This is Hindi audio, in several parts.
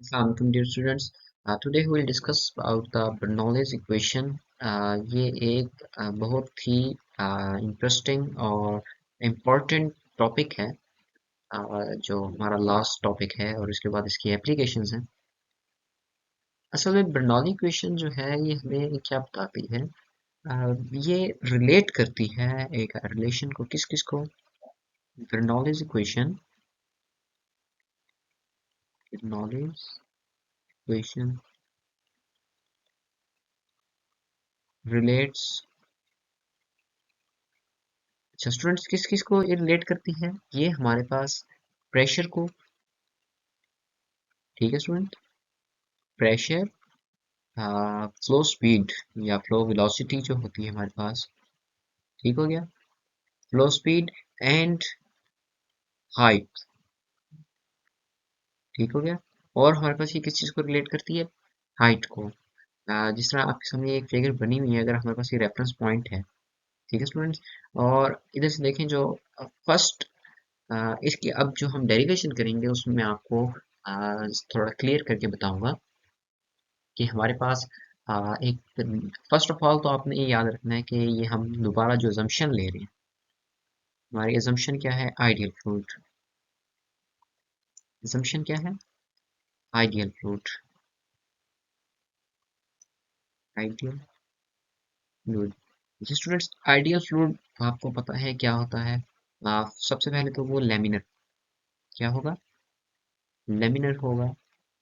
Assalamualaikum dear students. Today we will discuss about the Bernoulli's equation. ये एक बहुत ही इंटरेस्टिंग और इम्पोर्टेंट टॉपिक है, जो हमारा लास्ट टॉपिक है और इसके बाद इसकी एप्लीकेशंस हैं। असल में बर्नौली इक्वेशन जो है ये हमें क्या बताती है? ये रिलेट करती है एक रिलेशन को, किस किस को? Bernoulli's equation relates. अच्छा स्टूडेंट्स, किस किस को ये रिलेट करती है? ये हमारे पास प्रेशर को, ठीक है स्टूडेंट, प्रेशर, फ्लो स्पीड या फ्लो वेलोसिटी जो होती है हमारे पास, ठीक हो गया, फ्लो स्पीड एंड हाइट, ठीक हो गया। और हमारे पास ये किस चीज़ को रिलेट करती है? हाइट को। जिस तरह आपके सामने एक फिगर बनी हुई है, अगर हमारे पास ये रेफरेंस पॉइंट है, ठीक है स्टूडेंट्स, और इधर से देखें जो फर्स्ट इसकी अब जो हम डेरिवेशन करेंगे उसमें मैं आपको थोड़ा क्लियर करके बताऊंगा कि हमारे पास एक फर्स्ट ऑफ ऑल तो आपने ये याद रखना है कि ये हम दोबारा जो अजम्पशन ले रहे हैं, हमारी अजम्पशन क्या है? Ideal fluid. अजम्पशन क्या है? Ideal fluid. Ideal fluid. जी स्टूडेंट्स, आइडियल फ्लूइड आपको पता है क्या होता है? सबसे पहले तो वो लेमिनर, क्या होगा? लेमिनर होगा।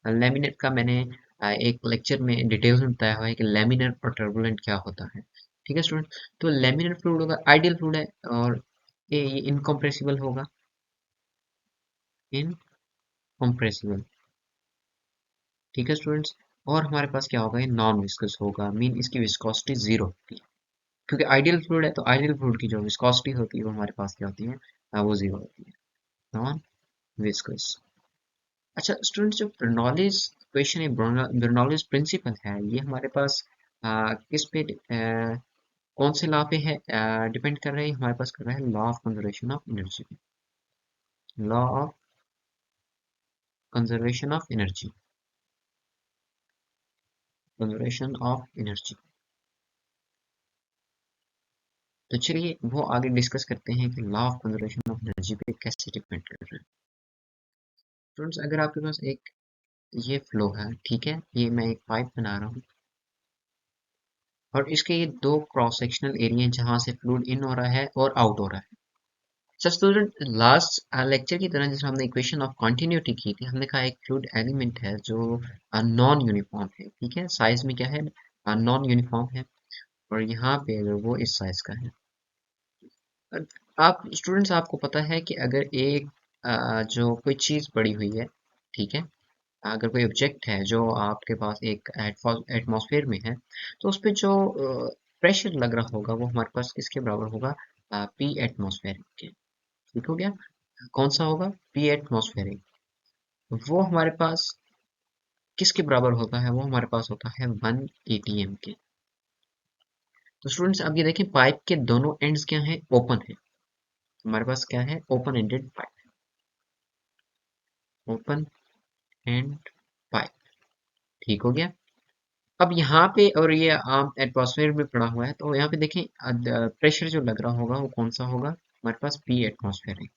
लेमिनर का मैंने एक लेक्चर में डिटेल्स में बताया हुआ है कि लेमिनर और टर्बुलेंट क्या होता है, ठीक है स्टूडेंट। तो लेमिनर फ्लूइड होगा, आइडियल फ्लूइड है, और ये इनकम्प्रेसिबल होगा, इनकम्प्रेसिबल, ठीक है स्टूडेंट्स। और हमारे पास क्या होगा? ये नॉन विस्कस होगा, मीन इसकी विस्कोसिटी जीरो होती है, क्योंकि आइडियल फ्लूइड है तो आइडियल फ्लूइड की जो विस्कोसिटी होती है वो हमारे पास क्या होती है? वो जीरो होती है, नॉन विस्कस। अच्छा स्टूडेंट्स, जो बर्नौलीज इक्वेशन है, बर्नौलीज प्रिंसिपल है, ये हमारे पास किस पे कौन से लॉ पे है डिपेंड कर रहा है? हमारे पास कर रहा है law of conservation of energy पे, law of conservation of energy, conservation of energy. तो चलिए वो आगे डिस्कस करते हैं कि law of conservation of energy पे कैसे डिपेंड कर रहा है। स्टूडेंट्स, अगर आपके पास एक ये फ्लो है, ठीक है, ये मैं एक पाइप बना रहा हूँ और इसके ये दो क्रॉस सेक्शनल एरिया जहाँ से फ्लूइड इन हो रहा है और आउट हो रहा है। अच्छा स्टूडेंट, लास्ट लेक्चर की तरह जिसमें हमने इक्वेशन ऑफ कंटिन्यूटी की थी, हमने कहा एक फ्लूइड एलिमेंट है जो नॉन यूनिफॉर्म है, ठीक है, साइज में क्या है? नॉन यूनिफॉर्म है, और यहाँ पे अगर वो इस साइज का है, आप स्टूडेंट्स आपको पता है कि अगर एक जो कोई चीज़ पड़ी हुई है, ठीक है, अगर कोई ऑब्जेक्ट है जो आपके पास एक एटमॉस्फेयर में है, तो उस पे जो प्रेशर लग रहा होगा वो हमारे पास किसके बराबर होगा? पी एटमॉस्फेयर के, ठीक हो गया। कौन सा होगा? P atmospheric. वो हमारे पास किसके बराबर होता है? वो हमारे पास होता है 1 atm के। तो स्टूडेंट्स अब ये देखें, पाइप के दोनों एंड्स क्या हैं? ओपन है। हमारे पास क्या है? Open ended pipe, open and pipe, ठीक हो गया। अब यहाँ पे, और ये आम एटमॉस्फेयर में पड़ा हुआ है, तो यहाँ पे देखें प्रेशर जो लग रहा होगा वो कौन सा होगा? हमारे पास पी एटमॉस्फेयर है,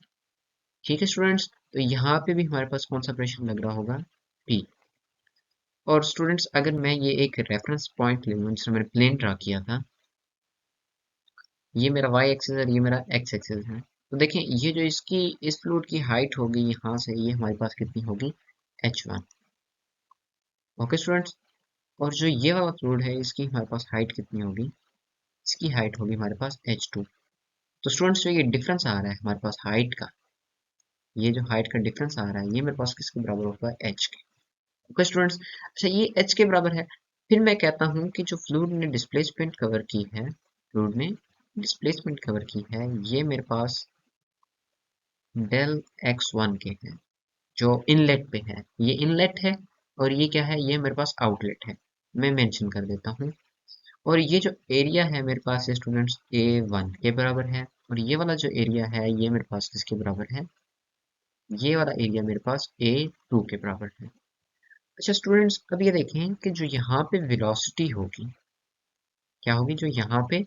ठीक है स्टूडेंट्स। तो यहाँ पे भी हमारे पास कौन सा प्रेशर लग रहा होगा? पी। और स्टूडेंट्स, अगर मैं ये एक रेफरेंस पॉइंट ले लूँ जिसमें मैंने प्लेन ड्रा किया था, ये मेरा वाई एक्सिस और ये मेरा एक्स एक्सिस है, तो देखें ये जो इसकी इस फ्लूइड की हाइट होगी यहाँ से, ये हमारे पास कितनी होगी? h1, okay students. और जो ये वाला फ्लूइड है इसकी हमारे पास हाइट कितनी होगी? इसकी हाइट होगी हमारे पास h2। तो स्टूडेंट्स, जो ये डिफरेंस आ रहा है हमारे पास हाइट का, ये जो हाइट का डिफरेंस आ रहा है ये मेरे पास किसके बराबर होगा? h के, ओके स्टूडेंट्स। अच्छा ये h के बराबर है, फिर मैं कहता हूँ कि जो फ्लूइड ने डिस्प्लेसमेंट कवर की है, फ्लूइड ने डिस्प्लेसमेंट कवर की है, ये मेरे पास डेल x1 के हैं, जो इनलेट पे है, ये इनलेट है, और ये क्या है? ये मेरे पास आउटलेट है, मैं मेंशन कर देता हूँ। और ये जो एरिया है मेरे पास स्टूडेंट्स A1 के बराबर है, और ये वाला जो एरिया है ये मेरे पास किसके बराबर है? ये वाला एरिया मेरे पास A2 के बराबर है। अच्छा स्टूडेंट्स, अब ये देखें कि जो यहाँ पे वेलोसिटी होगी, क्या होगी, जो यहाँ पे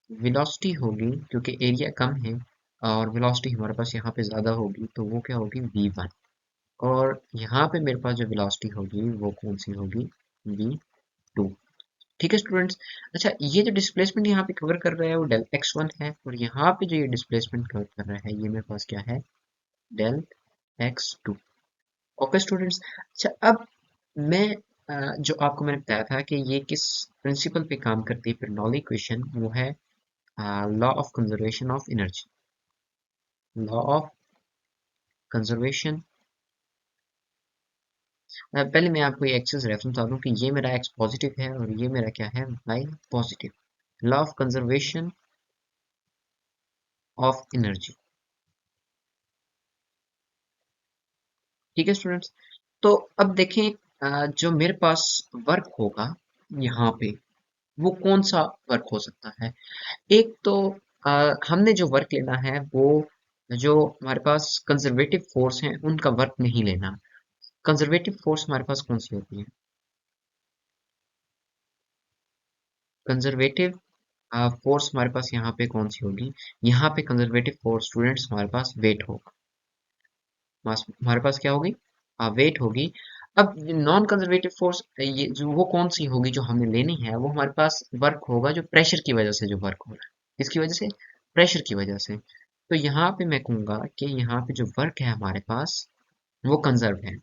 वेलोसिटी होगी, क्योंकि एरिया कम है और वेलोसिटी हमारे पास यहाँ पे ज़्यादा होगी, तो वो क्या होगी, v1। और यहाँ पे मेरे पास जो वेलोसिटी होगी वो कौन सी होगी, v2। ठीक है स्टूडेंट्स। अच्छा, ये जो डिस्प्लेसमेंट यहाँ पे कवर कर रहा है वो डेल x1 है, और यहाँ पे जो ये डिस्प्लेसमेंट कवर कर रहा है ये मेरे पास क्या है, डेल x2। Okay students. अच्छा, अब मैं जो आपको मैंने बताया था कि ये किस प्रिंसिपल पे काम करती है बर्नौली इक्वेशन, वो है law of conservation of energy. Law of conservation, पहले मैं आपको ये एक्सेस रेफरेंस बता दूं कि ये मेरा एक्स पॉजिटिव है और ये मेरा क्या है, y positive. Law of conservation of energy. ठीक है स्टूडेंट्स। तो अब देखें, जो मेरे पास वर्क होगा यहाँ पे, वो कौन सा वर्क हो सकता है। एक तो हमने जो वर्क लेना है वो, जो हमारे पास कंजर्वेटिव फोर्स हैं उनका वर्क नहीं लेना। कंजर्वेटिव फोर्स हमारे पास कौन सी होती है, कंजर्वेटिव फोर्स हमारे पास यहाँ पे कौन सी होगी, यहाँ पे कंजर्वेटिव फोर्स स्टूडेंट्स हमारे पास वेट होगा। हमारे पास क्या होगी, वेट होगी। अब नॉन कंजर्वेटिव फोर्स ये जो वो कौन सी होगी जो हमें लेनी है, वो हमारे पास वर्क होगा जो प्रेशर की वजह से जो वर्क हो रहा है। किसकी वजह से, प्रेशर की वजह से। तो यहाँ पे मैं कहूँगा कि यहाँ पे जो वर्क है हमारे पास वो कंजर्व है।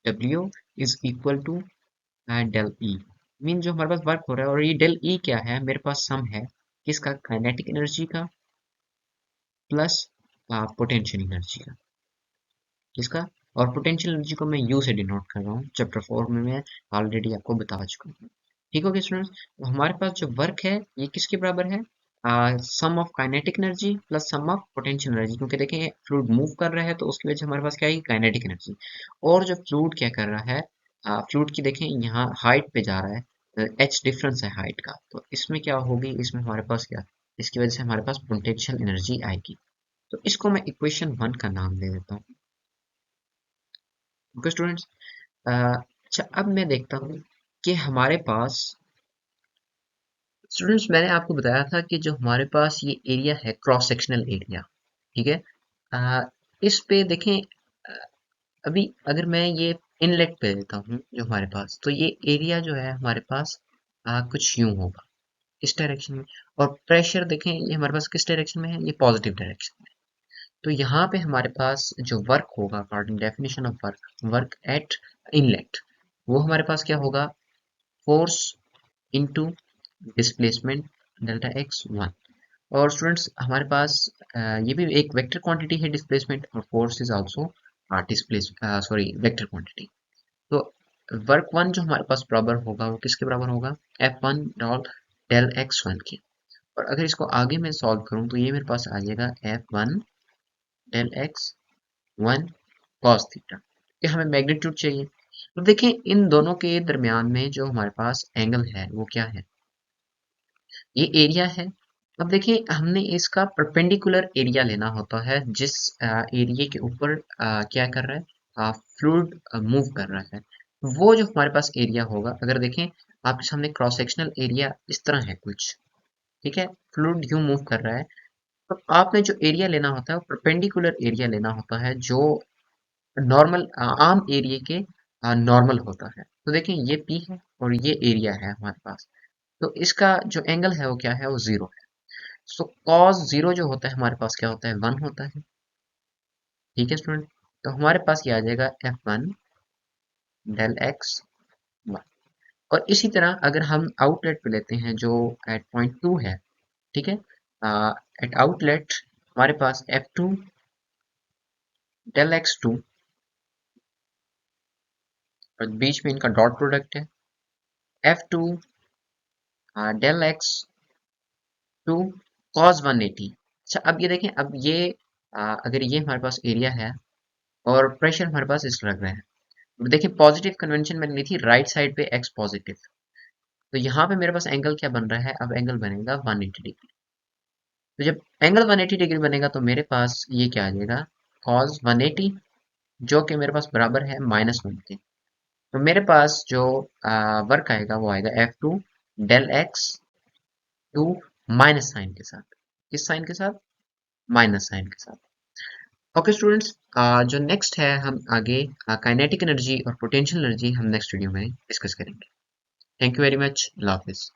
W is equal to del E, mean जो हमारे पास वर्क हो रहा है, और ये डेल ई क्या है, मेरे पास सम है किसका, काइनेटिक एनर्जी का प्लस पोटेंशियल एनर्जी का। किसका, और पोटेंशियल एनर्जी को मैं यू से डिनोट कर रहा हूँ, चैप्टर 4 में मैं ऑलरेडी आपको बता चुका हूँ। ठीक हो गया स्टूडेंट्स। तो हमारे पास जो वर्क है ये किसके बराबर है, sum of kinetic energy plus sum of potential energy, क्योंकि देखें फ्लूइड मूव कर रहा है तो उसकी वजह से हमारे पास क्या है, काइनेटिक एनर्जी। और जो फ्लूइड क्या कर रहा है, फ्लूइड की देखें यहाँ हाइट पे जा रहा है, एच डिफरेंस है हाइट का, तो इसमें क्या होगी, इसमें हमारे पास क्या, इसकी वजह से हमारे पास पोटेंशियल एनर्जी आएगी। तो इसको मैं इक्वेशन 1 का नाम दे देता हूँ। Okay students. अच्छा, अब मैं देखता हूँ कि हमारे पास, स्टूडेंट्स मैंने आपको बताया था कि जो हमारे पास ये एरिया है क्रॉस सेक्शनल एरिया, ठीक है। अ, इस पे देखें, अभी अगर मैं ये इनलेट पे देता हूँ जो हमारे पास, तो ये एरिया जो है हमारे पास कुछ यूं होगा इस डायरेक्शन में। और प्रेशर देखें ये हमारे पास किस डायरेक्शन में है, ये पॉजिटिव डायरेक्शन में। तो यहाँ पे हमारे पास जो वर्क होगा according definition of work, work at inlet, वो हमारे पास क्या होगा, force into displacement delta x 1। और स्टूडेंट्स हमारे पास ये भी एक वेक्टर क्वांटिटी है डिस्प्लेसमेंट, और force is also displace sorry vector quantity. तो वर्क 1 जो हमारे पास बराबर होगा वो किसके बराबर होगा, F1 डॉट डेल एक्स 1 की। और अगर इसको आगे मैं सॉल्व करूं तो ये मेरे पास आ जाएगा F1 del x 1 cos theta. ये हमें मैग्नीट्यूड चाहिए। तो देखें इन दोनों के दरमियान में जो हमारे पास एंगल है वो क्या है, ये एरिया है। अब देखिए हमने इसका परपेंडिकुलर एरिया लेना होता है जिस एरिया के ऊपर क्या कर रहा है, फ्लूइड मूव कर रहा है। वो जो हमारे पास एरिया होगा, अगर देखें आपके सामने क्रॉस सेक्शनल एरिया इस तरह है कुछ, ठीक है, फ्लूइड यूं मूव कर रहा है, तो आपने जो एरिया लेना होता है वो परपेंडिकुलर एरिया लेना होता है जो नॉर्मल आम एरिया के नॉर्मल होता है। तो देखें ये पी है और ये एरिया है हमारे पास, तो इसका जो एंगल है वो क्या है, वो जीरो है। सो कॉस जीरो जो होता है हमारे पास क्या होता है, 1 होता है। ठीक है स्टूडेंट। तो हमारे पास ये आ जाएगा F1 डेल एक्स 1। और इसी तरह अगर हम आउटलेट पे लेते हैं जो एट पॉइंट 2 है, ठीक है, एट आउटलेट हमारे पास F2 डेल एक्स 2, और बीच में इनका डॉट प्रोडक्ट है F2 डेल एक्स 2 कॉस 180। अच्छा, अब ये देखें, अब ये अगर ये हमारे पास एरिया है और प्रेशर हमारे पास इस लग रहा है, देखिए पॉजिटिव कन्वेंशन मैंने ली थी राइट साइड पे एक्स पॉजिटिव, तो यहाँ पे मेरे पास एंगल क्या बन रहा है, अब एंगल बनेगा 180 डिग्री। तो जब एंगल 180 डिग्री बनेगा तो मेरे पास ये क्या आ जाएगा, cos 180, जो कि मेरे पास बराबर है -1 के। तो मेरे पास जो वर्क आएगा वो आएगा F2 del x two minus sign के साथ। किस साइन के साथ? माइनस साइन के साथ। ओके स्टूडेंट्स, जो नेक्स्ट है हम आगे काइनेटिक एनर्जी और पोटेंशियल एनर्जी हम नेक्स्ट वीडियो में डिस्कस करेंगे। Thank you very much. Allah Hafiz.